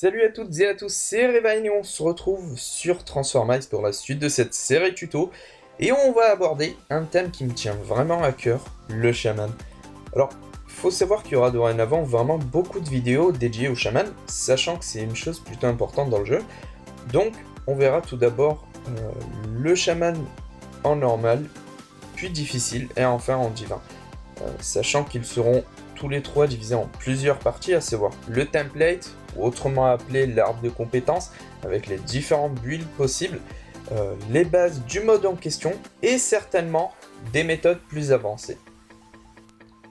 Salut à toutes et à tous, c'est Revain et on se retrouve sur Transformice pour la suite de cette série tuto. Et on va aborder un thème qui me tient vraiment à cœur, le chaman. Alors, faut savoir qu'il y aura dorénavant vraiment beaucoup de vidéos dédiées au chaman, sachant que c'est une chose plutôt importante dans le jeu. Donc, on verra tout d'abord le chaman en normal, puis difficile, et enfin en divin. Sachant qu'ils seront tous les trois divisés en plusieurs parties, à savoir le template, ou autrement appelé l'arbre de compétences, avec les différentes builds possibles, les bases du mode en question, et certainement des méthodes plus avancées.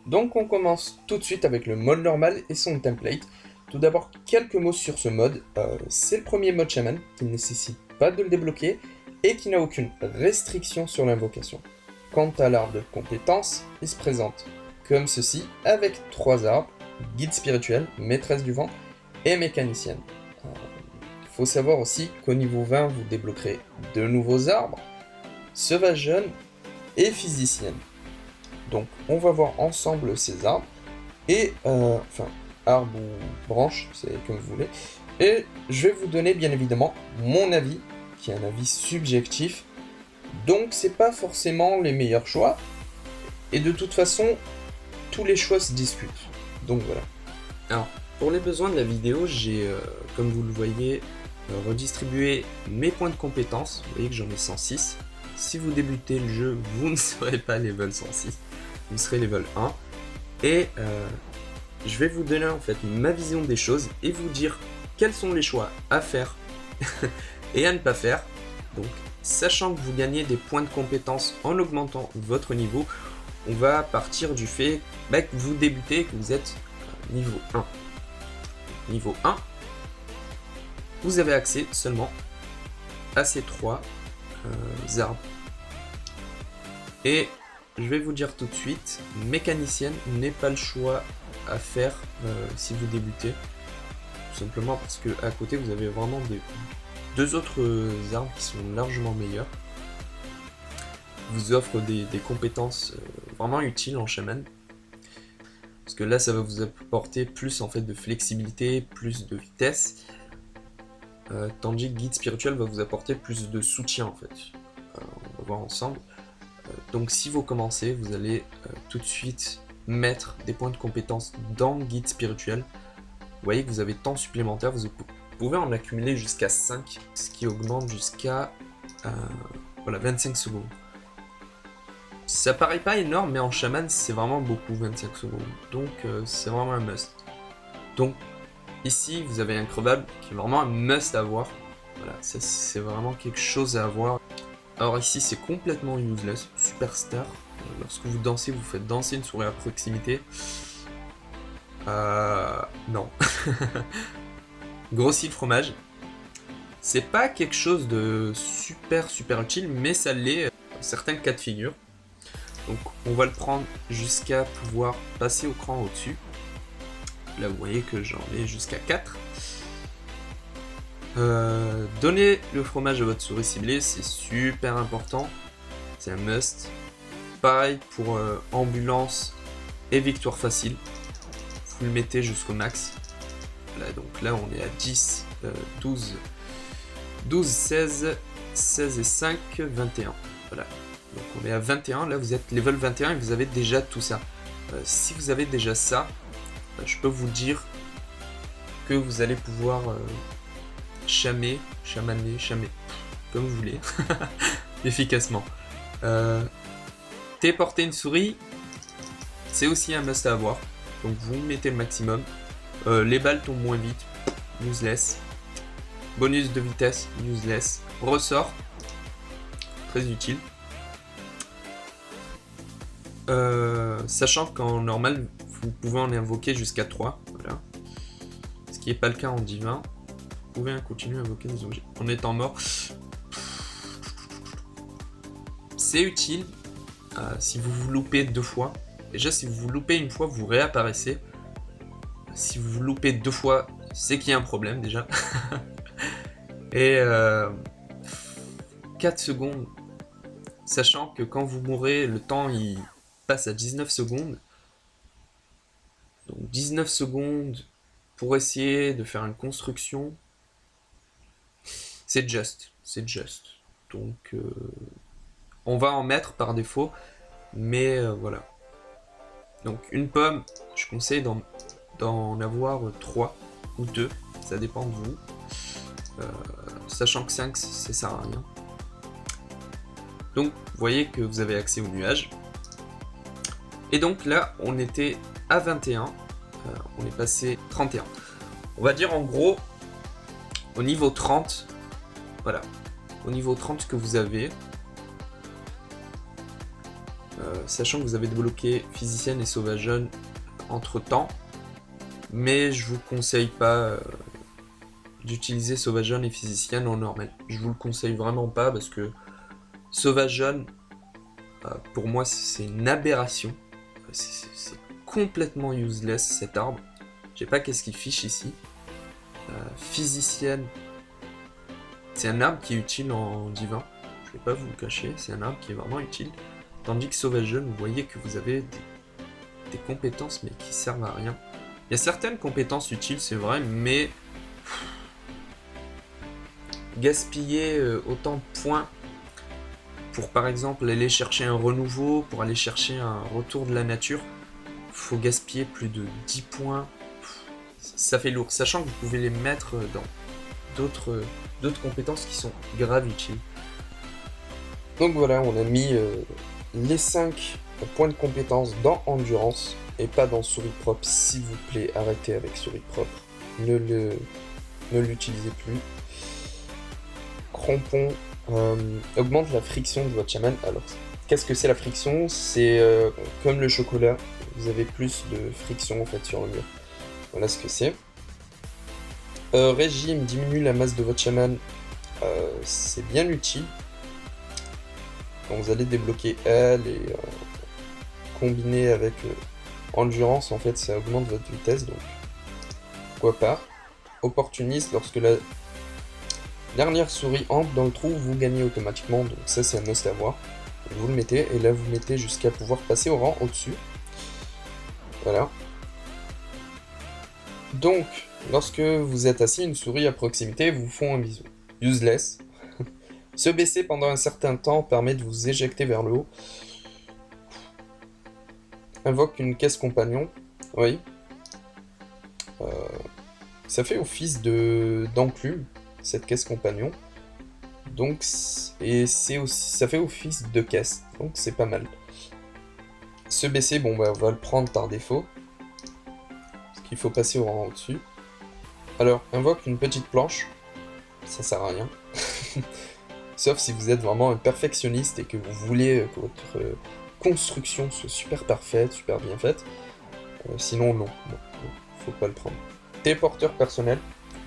Donc on commence tout de suite avec le mode normal et son template. Tout d'abord, quelques mots sur ce mode. C'est le premier mode chaman, qui ne nécessite pas de le débloquer, et qui n'a aucune restriction sur l'invocation. Quant à l'arbre de compétences, il se présente comme ceci, avec 3 arbres, guide spirituel, maîtresse du vent et mécanicienne. Il faut savoir aussi qu'au niveau 20, vous débloquerez 2 nouveaux arbres, sauvage jeune et physicienne. Donc on va voir ensemble ces arbres, et enfin, arbre ou branche, c'est comme vous voulez, et je vais vous donner bien évidemment mon avis, qui est un avis subjectif, donc c'est pas forcément les meilleurs choix, et de toute façon, tous les choix se discutent. Donc voilà. Alors, pour les besoins de la vidéo, j'ai, comme vous le voyez, redistribué mes points de compétences. Vous voyez que j'en ai 106. Si vous débutez le jeu, vous ne serez pas level 106. Vous serez level 1. Et je vais vous donner en fait ma vision des choses et vous dire quels sont les choix à faire et à ne pas faire. Donc, sachant que vous gagnez des points de compétences en augmentant votre niveau, on va partir du fait que vous débutez et que vous êtes niveau 1. Niveau 1, vous avez accès seulement à ces 3 arbres. Et je vais vous dire tout de suite, mécanicienne n'est pas le choix à faire si vous débutez. Tout simplement parce que à côté vous avez vraiment deux autres arbres qui sont largement meilleurs. Vous offre des compétences vraiment utiles en chaman. Parce que là, ça va vous apporter plus en fait de flexibilité, plus de vitesse. Tandis que guide spirituel va vous apporter plus de soutien en fait. On va voir ensemble. Donc si vous commencez, vous allez tout de suite mettre des points de compétence dans guide spirituel. Vous voyez que vous avez temps supplémentaire, vous pouvez en accumuler jusqu'à 5, ce qui augmente jusqu'à 25 secondes. Ça paraît pas énorme, mais en chaman, c'est vraiment beaucoup, 25 secondes. Donc, c'est vraiment un must. Donc, ici, vous avez un crevable qui est vraiment un must à avoir. Voilà, c'est vraiment quelque chose à avoir. Alors ici, c'est complètement useless, superstar. Lorsque vous dansez, vous faites danser une souris à proximité. Non. Grossir le fromage. C'est pas quelque chose de super utile, mais ça l'est dans certains cas de figure. Donc on va le prendre jusqu'à pouvoir passer au cran au-dessus. Là vous voyez que j'en ai jusqu'à 4. Donnez le fromage à votre souris ciblée, c'est super important. C'est un must. Pareil pour ambulance et victoire facile. Vous le mettez jusqu'au max. Là, donc là on est à 10, 12, 16 et 5, 21. Voilà. Donc on est à 21, là vous êtes level 21 et vous avez déjà tout ça. Si vous avez déjà ça, je peux vous dire que vous allez pouvoir chamaner, comme vous voulez, efficacement. Téléporter une souris, c'est aussi un must à avoir. Donc vous mettez le maximum. Les balles tombent moins vite, useless. Bonus de vitesse, useless. Ressort, très utile. Sachant qu'en normal, vous pouvez en invoquer jusqu'à 3, voilà. Ce qui n'est pas le cas en divin. Vous pouvez continuer à invoquer des objets en étant mort. C'est utile si vous vous loupez 2 fois. Déjà, si vous vous loupez une fois, vous réapparaissez. Si vous vous loupez 2 fois, c'est qu'il y a un problème déjà. Et 4 secondes. Sachant que quand vous mourrez, le temps il passe à 19 secondes. Donc 19 secondes pour essayer de faire une construction, c'est just. Donc on va en mettre par défaut, mais voilà. Donc une pomme, je conseille d'en avoir 3 ou 2, ça dépend de vous. Sachant que 5, ça sert à rien. Donc vous voyez que vous avez accès au nuage. Et donc là, on était à 21, on est passé 31. On va dire en gros, au niveau 30, voilà, au niveau 30 que vous avez, sachant que vous avez débloqué physicienne et sauvageonne entre temps, mais je vous conseille pas d'utiliser sauvageonne et physicienne en normal. Je vous le conseille vraiment pas parce que sauvageonne, pour moi c'est une aberration, c'est complètement useless cet arbre. Je sais pas qu'est-ce qu'il fiche ici. Physicienne, c'est un arbre qui est utile en divin, je vais pas vous le cacher, c'est un arbre qui est vraiment utile. Tandis que sauvageonne, vous voyez que vous avez des compétences mais qui servent à rien. Il y a certaines compétences utiles, c'est vrai, mais gaspiller autant de points pour par exemple aller chercher un renouveau, pour aller chercher un retour de la nature, faut gaspiller plus de 10 points, ça fait lourd, sachant que vous pouvez les mettre dans d'autres compétences qui sont grave utiles. Donc voilà, on a mis les 5 points de compétences dans Endurance et pas dans Souris Propre. S'il vous plaît, arrêtez avec Souris Propre. Ne l'utilisez plus. Crampon augmente la friction de votre chaman. Alors, qu'est-ce que c'est la friction? C'est comme le chocolat, vous avez plus de friction en fait sur le mur. Voilà ce que c'est. Régime diminue la masse de votre chaman. C'est bien utile. Quand vous allez débloquer elle et combiner avec Endurance, en fait ça augmente votre vitesse, donc pourquoi pas. Opportuniste, lorsque la dernière souris entre dans le trou, vous gagnez automatiquement, donc ça c'est un must à voir. Vous le mettez, et là vous mettez jusqu'à pouvoir passer au rang au-dessus. Voilà. Donc, lorsque vous êtes assis, une souris à proximité vous font un bisou. Useless. Se baisser pendant un certain temps permet de vous éjecter vers le haut. Invoque une caisse compagnon. Oui. Ça fait office d'enclume, cette caisse compagnon. Donc, et c'est aussi, ça fait office de caisse. Donc c'est pas mal. Se baisser, bon bah on va le prendre par défaut. Parce qu'il faut passer au rang au-dessus. Alors, invoque une petite planche. Ça sert à rien. Sauf si vous êtes vraiment un perfectionniste et que vous voulez que votre construction soit super parfaite, super bien faite. Sinon, non, faut pas le prendre. Téléporteur personnel,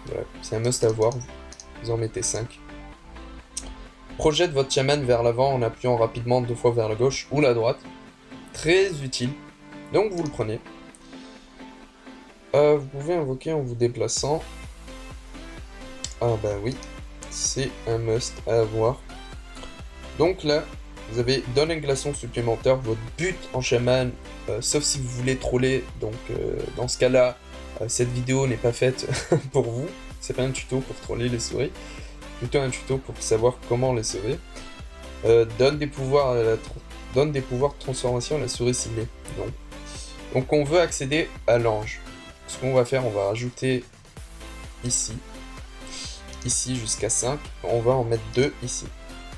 voilà, c'est un must avoir, vous en mettez 5. Projette votre chaman vers l'avant en appuyant rapidement 2 fois vers la gauche ou la droite. Très utile, donc vous le prenez. Vous pouvez invoquer en vous déplaçant. Ah bah oui. C'est un must à avoir. Donc là, vous avez donne un glaçon supplémentaire, votre but en chaman, sauf si vous voulez troller, donc dans ce cas-là, cette vidéo n'est pas faite pour vous, c'est pas un tuto pour troller les souris, plutôt un tuto pour savoir comment les sauver. Donne des pouvoirs de transformation à la souris ciblée. Donc on veut accéder à l'ange. Ce qu'on va faire, on va rajouter ici jusqu'à 5, on va en mettre 2 ici.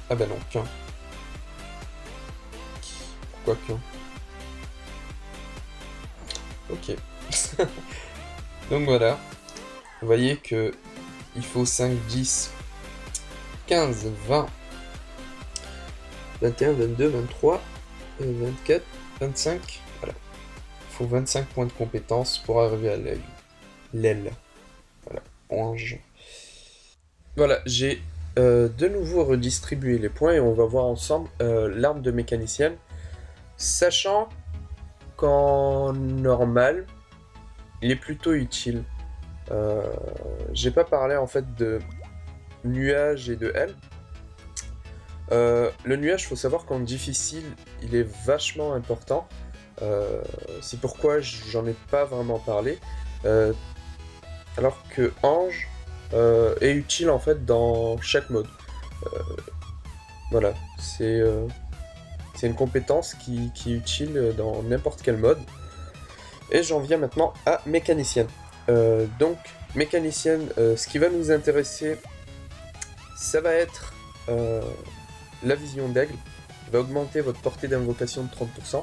Ah bah non, qu'un. Pourquoi qu'un? Ok. Donc voilà. Vous voyez que il faut 5, 10, 15, 20, 21, 22, 23, 24, 25. Voilà. Il faut 25 points de compétence pour arriver à l'aile. Voilà. Ange. Voilà, j'ai de nouveau redistribué les points et on va voir ensemble l'arme de mécanicienne. Sachant qu'en normal, il est plutôt utile. J'ai pas parlé en fait de nuage et de L. Le nuage, faut savoir qu'en difficile, il est vachement important. C'est pourquoi j'en ai pas vraiment parlé. alors que Ange est utile en fait dans chaque mode. Voilà, c'est une compétence qui est utile dans n'importe quel mode. Et j'en viens maintenant à mécanicienne. Donc, mécanicienne, ce qui va nous intéresser, ça va être la vision d'aigle, qui va augmenter votre portée d'invocation de 30%.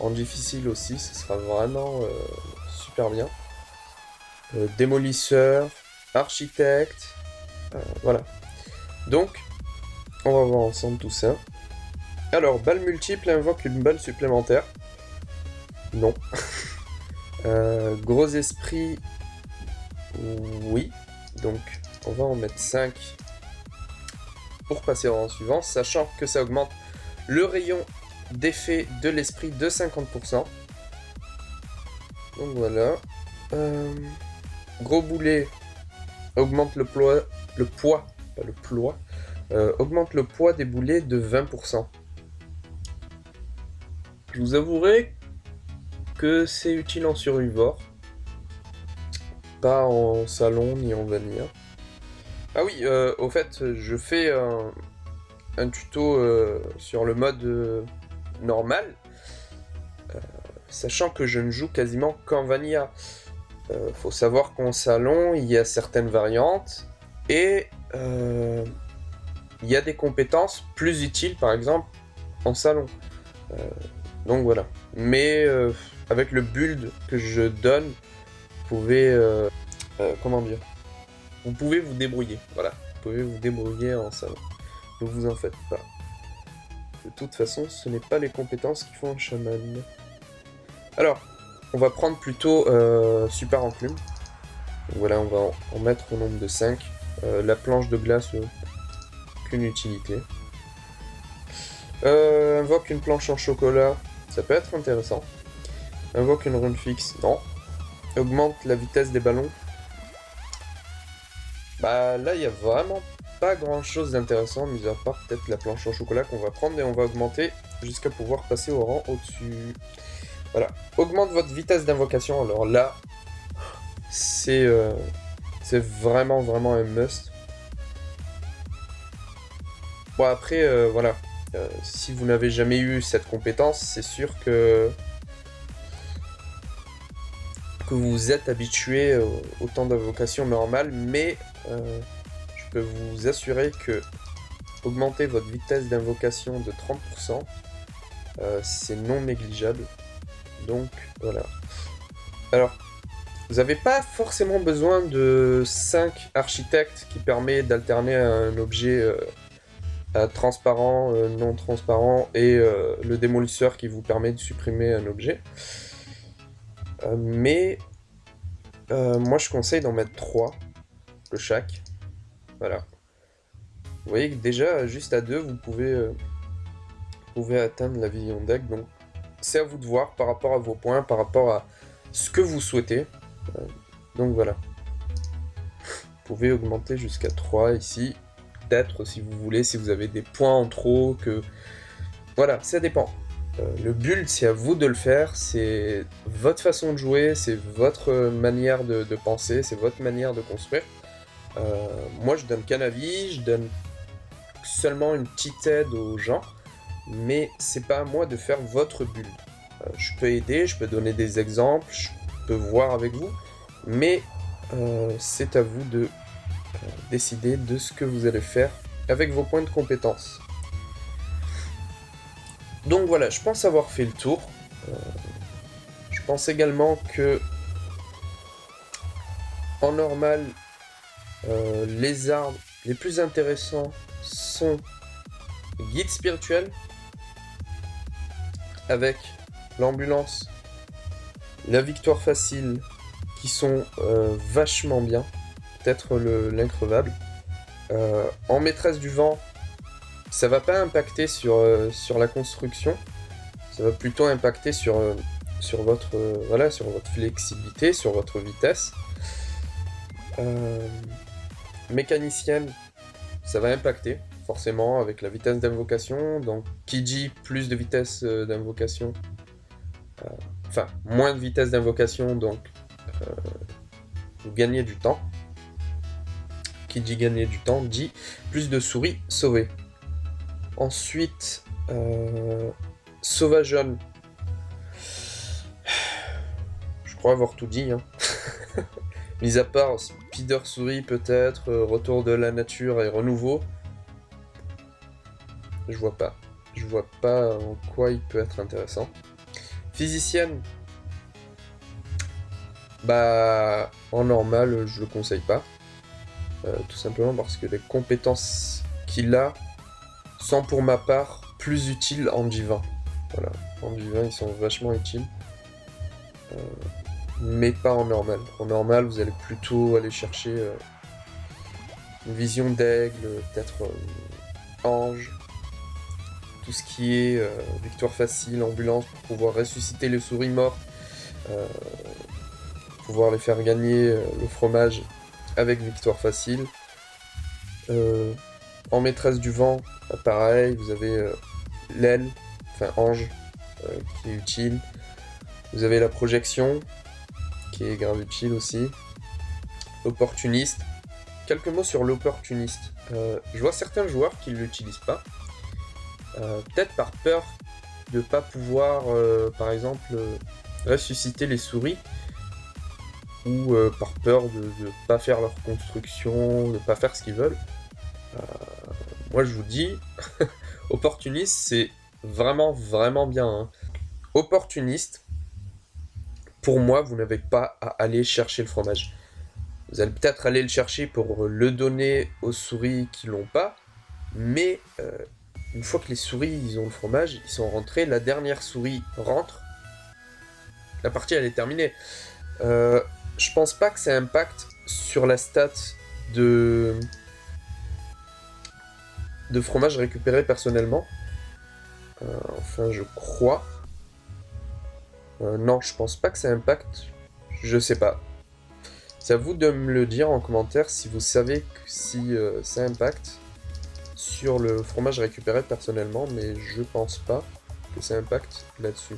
En difficile aussi, ce sera vraiment super bien. Démolisseur, architecte, voilà. Donc, on va voir ensemble tout ça. Alors, balle multiple invoque une balle supplémentaire. Non. Gros esprit, oui. Donc, on va en mettre 5 pour passer au rang suivant, sachant que ça augmente le rayon d'effet de l'esprit de 50%. Donc voilà. Gros boulet augmente le poids, pas le ploie, augmente le poids des boulets de 20%. Je vous avouerai que c'est utile en survivor, pas en salon ni en vanilla. Ah oui, au fait, je fais un tuto sur le mode normal, sachant que je ne joue quasiment qu'en vanilla. Faut savoir qu'en salon, il y a certaines variantes, et il y a des compétences plus utiles, par exemple, en salon. Donc voilà. Mais avec le build que je donne, vous pouvez... comment dire ? Vous pouvez vous débrouiller, voilà. Vous pouvez vous débrouiller en salon. Ne vous en faites pas. De toute façon, ce n'est pas les compétences qui font un chaman. Alors, on va prendre plutôt super enclume. Donc voilà, on va en mettre au nombre de 5. La planche de glace, aucune utilité. Invoque une planche en chocolat, ça peut être intéressant. Invoque une rune fixe, non. Augmente la vitesse des ballons. Bah là, il n'y a vraiment pas grand chose d'intéressant, mis à part peut-être la planche en chocolat qu'on va prendre et on va augmenter jusqu'à pouvoir passer au rang au-dessus. Voilà. Augmente votre vitesse d'invocation. Alors là, c'est vraiment un must. Bon après, voilà. Si vous n'avez jamais eu cette compétence, c'est sûr que vous êtes habitué au temps d'invocation normal, mais je peux vous assurer que augmenter votre vitesse d'invocation de 30%, c'est non négligeable. Donc voilà. Alors, vous n'avez pas forcément besoin de 5 architectes qui permet d'alterner un objet transparent, non transparent et le démolisseur qui vous permet de supprimer un objet. Mais moi je conseille d'en mettre 3 de chaque. Voilà. Vous voyez que déjà, juste à 2, vous pouvez atteindre la vision deck. Donc c'est à vous de voir par rapport à vos points, par rapport à ce que vous souhaitez. Donc voilà. Vous pouvez augmenter jusqu'à 3 ici. Peut-être si vous voulez, si vous avez des points en trop, que... Voilà, ça dépend. Le build, c'est à vous de le faire, c'est votre façon de jouer, c'est votre manière de penser, c'est votre manière de construire. Moi, je donne qu'un avis, je donne seulement une petite aide aux gens, mais c'est pas à moi de faire votre build. Je peux aider, je peux donner des exemples, je peux voir avec vous, mais c'est à vous de décider de ce que vous allez faire avec vos points de compétence. Donc voilà, je pense avoir fait le tour. Je pense également que en normal, les arbres les plus intéressants sont guide spirituel, avec l'ambulance, la victoire facile, qui sont vachement bien, peut-être l'increvable. En maîtresse du vent, ça va pas impacter sur la construction, ça va plutôt impacter sur votre flexibilité, sur votre vitesse. Mécanicienne, ça va impacter forcément avec la vitesse d'invocation, donc qui dit plus de vitesse d'invocation, enfin moins de vitesse d'invocation, donc vous gagnez du temps. Qui dit gagner du temps dit plus de souris sauvées. Ensuite, Sauvageon. Je crois avoir tout dit. Hein. Mis à part Spider Souris peut-être, Retour de la nature et Renouveau. Je vois pas. Je vois pas en quoi il peut être intéressant. Physicienne. Bah, en normal, je le conseille pas. Tout simplement parce que les compétences qu'il a sont pour ma part plus utiles en divin. Voilà, en divin ils sont vachement utiles. Mais pas en normal. En normal, vous allez plutôt aller chercher une vision d'aigle, peut-être ange, tout ce qui est victoire facile, ambulance, pour pouvoir ressusciter les souris mortes, pouvoir les faire gagner le fromage avec victoire facile. En maîtresse du vent, pareil, vous avez l'aile, enfin ange, qui est utile. Vous avez la projection, qui est grave utile aussi. Opportuniste. Quelques mots sur l'opportuniste. Je vois certains joueurs qui ne l'utilisent pas. Peut-être par peur de ne pas pouvoir, par exemple, ressusciter les souris. Ou par peur de ne pas faire leur construction, de ne pas faire ce qu'ils veulent. Moi je vous dis, opportuniste c'est vraiment bien. Hein. Opportuniste, pour moi vous n'avez pas à aller chercher le fromage. Vous allez peut-être aller le chercher pour le donner aux souris qui l'ont pas, mais une fois que les souris ils ont le fromage, ils sont rentrés, la dernière souris rentre, la partie elle est terminée. Je pense pas que ça impacte sur la stat de fromage récupéré personnellement. Enfin, je crois. Non, je pense pas que ça impacte. Je sais pas. C'est à vous de me le dire en commentaire si vous savez que si ça impacte sur le fromage récupéré personnellement, mais je pense pas que ça impacte là-dessus.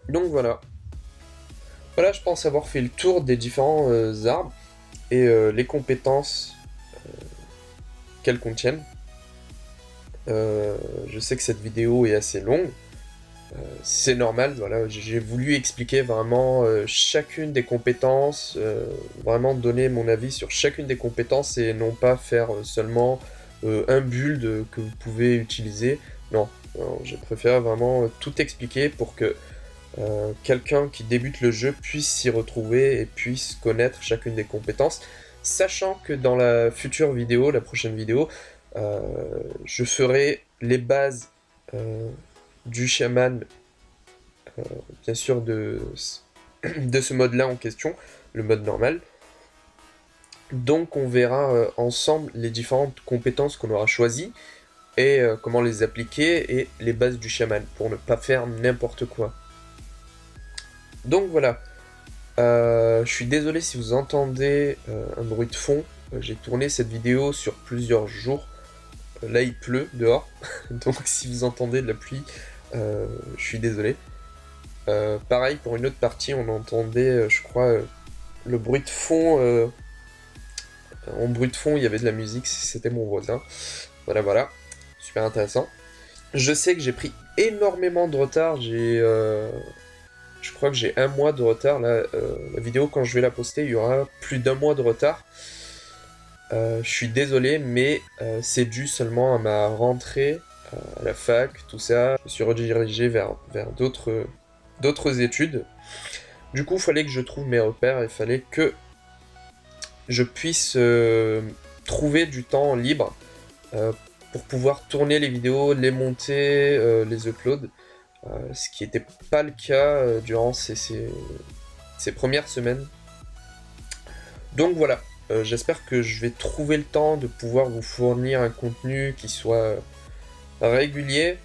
Donc voilà. Voilà, je pense avoir fait le tour des différents arbres et les compétences qu'elles contiennent. Je sais que cette vidéo est assez longue. C'est normal, voilà, j'ai voulu expliquer vraiment chacune des compétences, vraiment donner mon avis sur chacune des compétences et non pas faire seulement un build que vous pouvez utiliser. Non, j'ai préféré vraiment tout expliquer pour que quelqu'un qui débute le jeu puisse s'y retrouver et puisse connaître chacune des compétences, sachant que dans la future vidéo, la prochaine vidéo, je ferai les bases du chaman, bien sûr de ce mode-là en question, le mode normal. Donc on verra ensemble les différentes compétences qu'on aura choisies et comment les appliquer et les bases du chaman pour ne pas faire n'importe quoi. Donc voilà, je suis désolé si vous entendez un bruit de fond, j'ai tourné cette vidéo sur plusieurs jours, là il pleut dehors, donc si vous entendez de la pluie, je suis désolé. Pareil pour une autre partie, on entendait, je crois, le bruit de fond, en bruit de fond il y avait de la musique, c'était mon voisin, voilà, super intéressant. Je sais que j'ai pris énormément de retard, je crois que j'ai 1 mois de retard, là, la vidéo quand je vais la poster, il y aura plus d'1 mois de retard. Je suis désolé, mais c'est dû seulement à ma rentrée à la fac, tout ça. Je me suis redirigé vers d'autres études. Du coup, il fallait que je trouve mes repères, il fallait que je puisse trouver du temps libre pour pouvoir tourner les vidéos, les monter, les uploads. Ce qui n'était pas le cas durant ces premières semaines. Donc voilà, j'espère que je vais trouver le temps de pouvoir vous fournir un contenu qui soit régulier.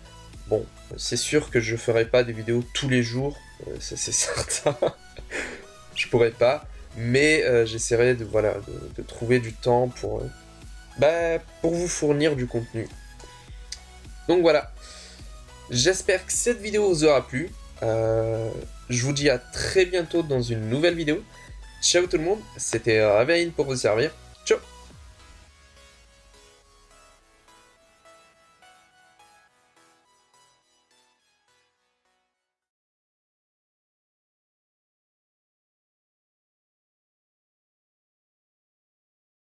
Bon, c'est sûr que je ne ferai pas des vidéos tous les jours, ça c'est certain. Je pourrais pas, mais j'essaierai de trouver du temps pour vous fournir du contenu. Donc voilà. J'espère que cette vidéo vous aura plu. Je vous dis à très bientôt dans une nouvelle vidéo. ciao tout le monde, c'était Ravein pour vous servir. Ciao.